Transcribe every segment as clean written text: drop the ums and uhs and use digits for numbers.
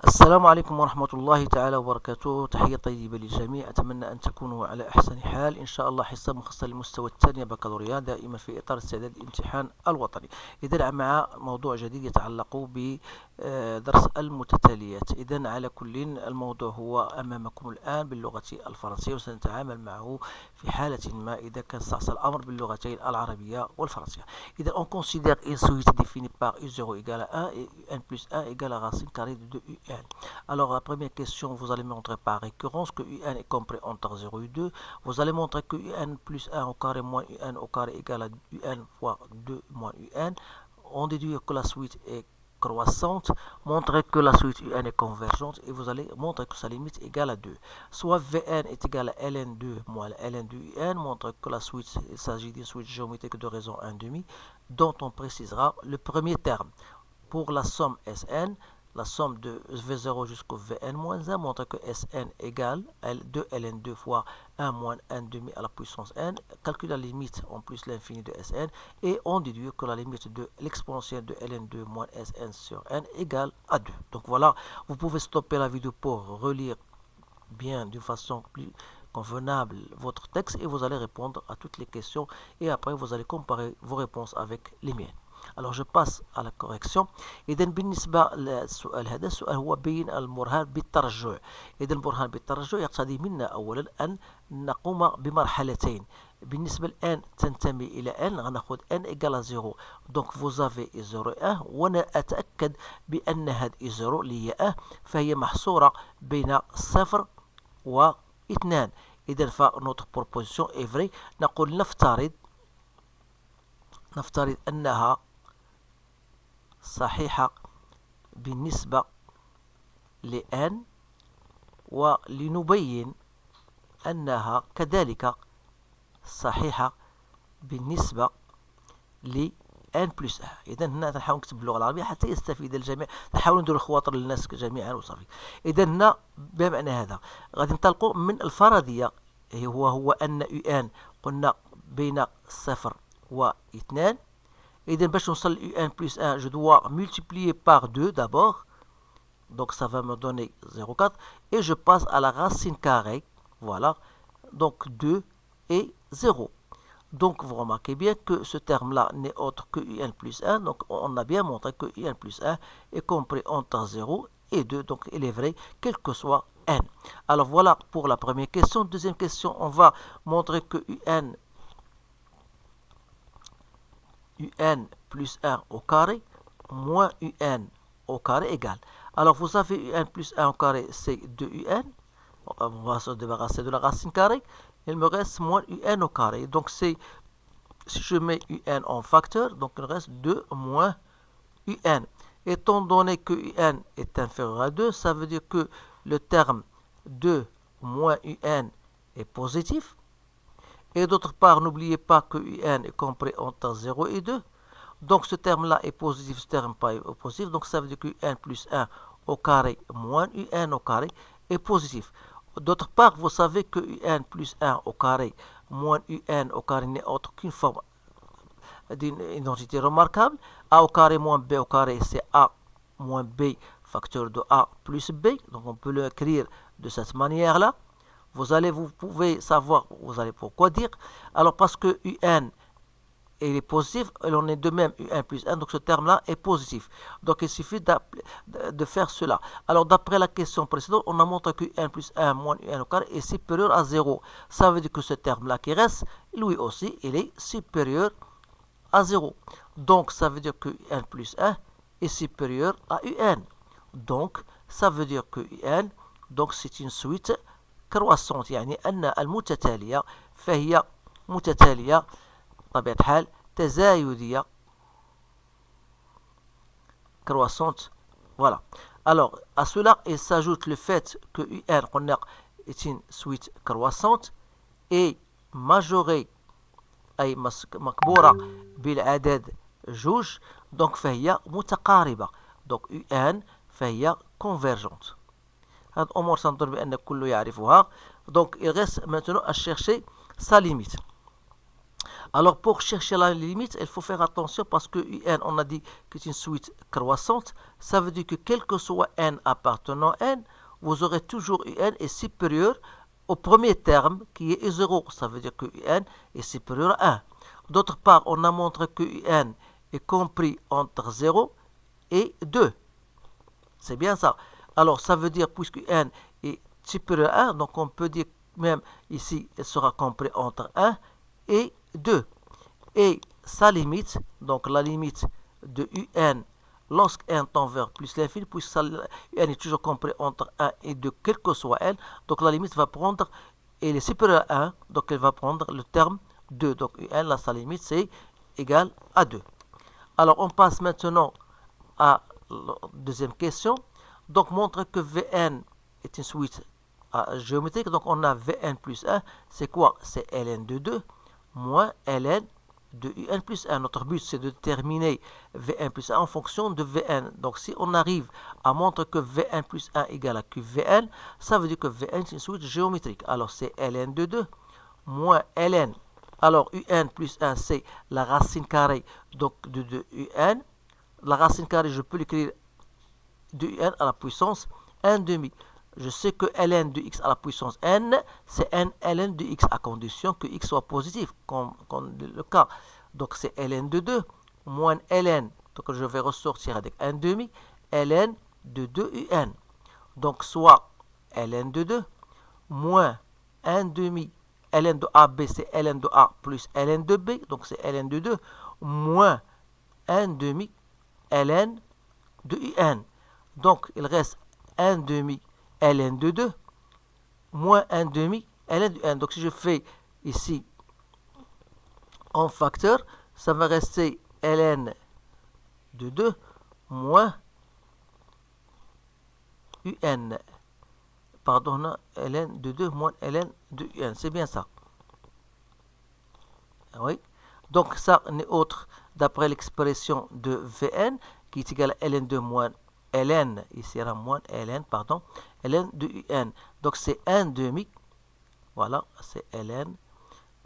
السلام عليكم ورحمة الله تعالى وبركاته. تحية طيبة للجميع، أتمنى أن تكونوا على أحسن حال. إن شاء الله حصة مخصصة للمستوى الثاني بكالوريا، دائما في إطار استعداد الامتحان الوطني. إذا مع موضوع جديد يتعلق بدرس المتتاليات. إذا على كل، الموضوع هو أمامكم الآن باللغة الفرنسية، وسنتعامل معه في حالة ما إذا كان استعصى الأمر باللغتين العربية والفرنسية. إذا on considère une suite définie par U0 égale à 1 et UN plus 1 égale à racine carrée de 2UN. Alors la première question, vous allez montrer par récurrence que UN est compris entre 0 et 2. Vous allez montrer que UN plus 1 au carré moins UN au carré égale à UN fois 2 moins UN. On déduit que la suite est croissante, montrer que la suite UN est convergente, et vous allez montrer que sa limite est égale à 2. Soit Vn est égal à ln2 moins ln2 UN, montrer que la suite, il s'agit d'une suite géométrique de raison 1,5, dont on précisera le premier terme. Pour la somme Sn, la somme de V0 jusqu'au Vn-1, montre que Sn égale 2 ln2 fois 1 moins 1,5 à la puissance n. Calcule la limite en plus l'infini de Sn, et on déduit que la limite de l'exponentielle de ln2 moins Sn sur n égale à 2. Donc voilà, vous pouvez stopper la vidéo pour relire bien d'une façon plus convenable votre texte, et vous allez répondre à toutes les questions, et après vous allez comparer vos réponses avec les miennes. Alors je passe à la correction. إذا بالنسبة للسؤال هذا، السؤال هو بين البرهان بالترجع. إذا البرهان بالترجع يقتضي منا أولا أن نقوم بمرحلتين. بالنسبة الآن تنتمي إلى n، غناخذ n égale 0. Donc vous avez 0 1، وأنا أتأكد بأن هذه 0 اللي هي 1 فهي محصورة بين 0 و 2. إذا فنوتر بروبوزيسيون est vrai. نقول نفترض أنها صحيحة بالنسبة لn، ولنبين أنها كذلك صحيحة بالنسبة ل n plus 1. إذا هنا نحاول نكتب باللغة العربية حتى يستفيد الجميع، نحاول ندير الخواطر للناس جميعا وصافي. إذا هنا بمعنى هذا غادي ننطلقوا من الفرضية، هو أن UN قلنا بين 0 و 2. إذا باش نوصل UN plus 1 je dois multiplier par 2 d'abord, donc ça va me donner 0,4, et je passe à la racine carrée, voilà, donc 2 et 0. Donc vous remarquez bien que ce terme-là n'est autre que UN plus 1, donc on a bien montré que UN plus 1 est compris entre 0 et 2, donc il est vrai quel que soit n. Alors voilà pour la première question. Deuxième question, on va montrer que UN plus 1 au carré moins UN au carré égale. Alors vous avez UN plus 1 au carré, c'est 2UN. On va se débarrasser de la racine carrée. Il me reste moins UN au carré. Donc c'est, si je mets UN en facteur, donc il reste 2 moins UN. Étant donné que UN est inférieur à 2, ça veut dire que le terme 2 moins UN est positif. Et d'autre part, n'oubliez pas que UN est compris entre 0 et 2. Donc ce terme-là est positif, ce terme pas est positif. Donc ça veut dire que UN plus 1 au carré moins UN au carré est positif. D'autre part, vous savez que UN plus 1 au carré moins UN au carré n'est autre qu'une forme d'une identité remarquable. A au carré moins B au carré, c'est A moins B facteur de A plus B. Donc on peut l'écrire de cette manière-là. Vous pouvez savoir, vous allez pourquoi dire. Alors parce que UN est positif, et l'on est de même UN plus 1, donc ce terme-là est positif. Donc il suffit de faire cela. Alors d'après la question précédente, on a montré que UN plus 1 moins UN au carré est supérieur à 0. Ça veut dire que ce terme-là qui reste, lui aussi, il est supérieur à 0. Donc ça veut dire que UN plus 1 est supérieur à UN. Donc ça veut dire que UN, donc c'est une suite croissante، يعني أن المتتالية فهي متتالية بطبيعة الحال تزايدية croissante. Voilà. Alors à cela il s'ajoute le fait que UN قلنا est une suite croissante et majorée أي مكبورة بالعدد جوج، donc فهي متقاربة. donc UN فهي convergente. هذه أمور سنظن بأن الكل يعرفها. Donc il reste maintenant à chercher sa limite. Alors pour chercher la limite, il faut faire attention parce que un, on a dit que c'est une suite croissante. Ça veut dire que quel que soit n appartenant à n, vous aurez toujours un est supérieur au premier terme qui est 0. Ça veut dire que un est supérieur à 1. D'autre part, on a montré que un est compris entre 0 et 2. C'est bien ça. Alors ça veut dire, puisque n est supérieur à 1, donc on peut dire même ici, il sera compris entre 1 et 2. Et sa limite, donc la limite de un lorsque n tend vers plus l'infini, puisque un est toujours compris entre 1 et 2, quel que soit n, donc la limite va prendre, elle est supérieure à 1, donc elle va prendre le terme 2. Donc un, là, sa limite, c'est égal à 2. Alors on passe maintenant à la deuxième question. Donc montre que Vn est une suite géométrique. Donc on a Vn plus 1, c'est quoi? C'est ln de 2 moins ln de un plus 1. Notre but, c'est de déterminer Vn plus 1 en fonction de Vn. Donc si on arrive à montrer que Vn plus 1 égale à QVn, ça veut dire que Vn est une suite géométrique. Alors c'est ln de 2 moins ln. Alors un plus 1, c'est la racine carrée donc de un. La racine carrée, je peux l'écrire de un à la puissance 1 demi. Je sais que ln de x à la puissance n, c'est n ln de x à condition que x soit positif, comme le cas. Donc c'est ln de 2 moins ln, donc je vais ressortir avec 1 demi, ln de 2 un. Donc soit ln de 2 moins 1 demi, ln de AB, c'est ln de A plus ln de B, donc c'est ln de 2 moins 1 demi ln de un. Donc il reste 1 demi ln de 2 moins 1 demi ln de 1. Donc si je fais ici en facteur, ça va rester ln de 2 moins un. Pardon, ln de 2 moins ln de 1. C'est bien ça. Oui. Donc ça n'est autre, d'après l'expression de Vn, qui est égal à ln2 moins ln, ici il y aura moins ln, pardon, ln de un. Donc c'est 1 demi, voilà, c'est ln.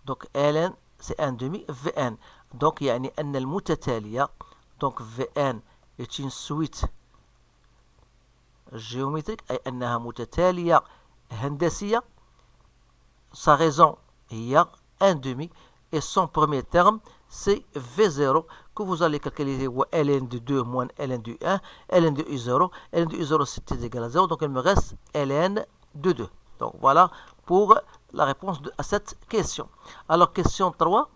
Donc ln, c'est 1 demi Vn. Donc يعني أن المتتالية, donc Vn est une suite géométrique, أي أنها متتالية هندسية. Sa raison هي 1 demi, et son premier terme, c'est V0 que vous allez calculer ln de 2 moins ln de 1, ln de U0, ln de U0 c'était égal à 0, donc il me reste ln de 2. Donc voilà pour la réponse à cette question. Alors question 3,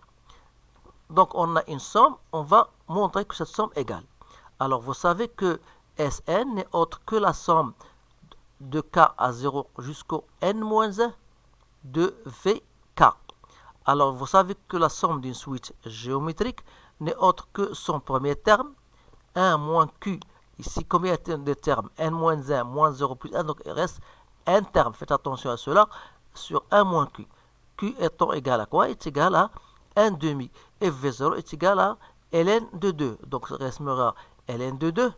donc on a une somme, on va montrer que cette somme est égale. Alors vous savez que Sn n'est autre que la somme de k à 0 jusqu'au n-1 de Vk. Alors, vous savez que la somme d'une suite géométrique n'est autre que son premier terme, 1 moins q. Ici, combien de termes? n moins 1 moins 0 plus 1, donc il reste un terme. Faites attention à cela, sur 1 moins q. Q étant égal à quoi? Est égal à 1 demi. Et V0 est égal à ln de 2. Donc, ça restera ln de 2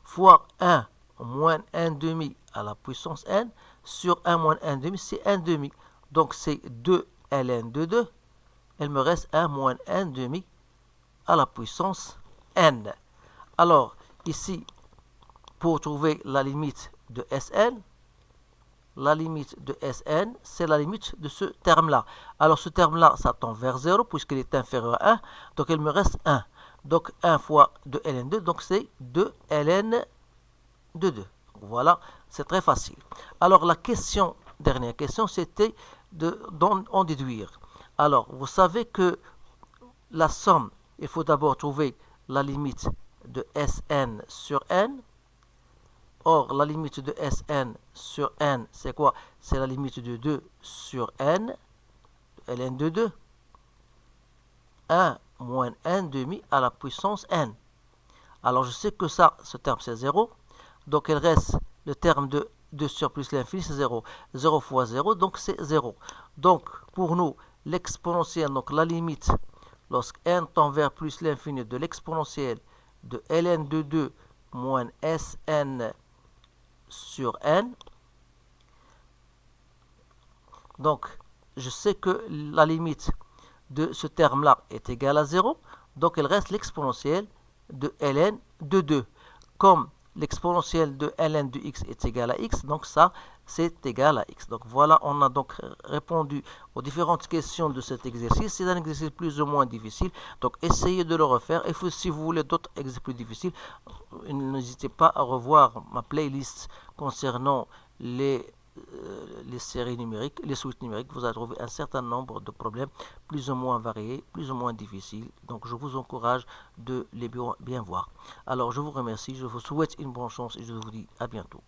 fois 1 moins 1 demi à la puissance n sur 1 moins 1 demi, c'est 1 demi. Donc c'est 2 ln de 2. Il me reste 1 moins 1 demi à la puissance n. Alors, ici, pour trouver la limite de Sn, la limite de Sn, c'est la limite de ce terme-là. Alors, ce terme-là, ça tend vers 0, puisqu'il est inférieur à 1. Donc, il me reste 1. Donc, 1 fois 2 ln 2, donc c'est 2 ln de 2. Voilà, c'est très facile. Alors, la question, dernière question, c'était d'en déduire. Alors, vous savez que la somme, il faut d'abord trouver la limite de Sn sur n. Or, la limite de Sn sur n, c'est quoi? C'est la limite de 2 sur n, ln de 2. 1 moins 1 demi à la puissance n. Alors, je sais que ça, ce terme, c'est 0. Donc, il reste le terme de 2 sur plus l'infini, c'est 0. 0 fois 0, donc c'est 0. Donc, pour nous, l'exponentielle, donc la limite, lorsque n tend vers plus l'infini de l'exponentielle de ln de 2 moins Sn sur n. Donc, je sais que la limite de ce terme-là est égal à 0, donc il reste l'exponentielle de ln de 2. Comme l'exponentielle de ln de x est égal à x, donc ça, c'est égal à x. Donc voilà, on a donc répondu aux différentes questions de cet exercice. C'est un exercice plus ou moins difficile, donc essayez de le refaire. Et si vous voulez d'autres exercices plus difficiles, n'hésitez pas à revoir ma playlist concernant les séries numériques, les suites numériques. Vous allez trouver un certain nombre de problèmes plus ou moins variés, plus ou moins difficiles. Donc je vous encourage de les bien voir. Alors je vous remercie, je vous souhaite une bonne chance et je vous dis à bientôt.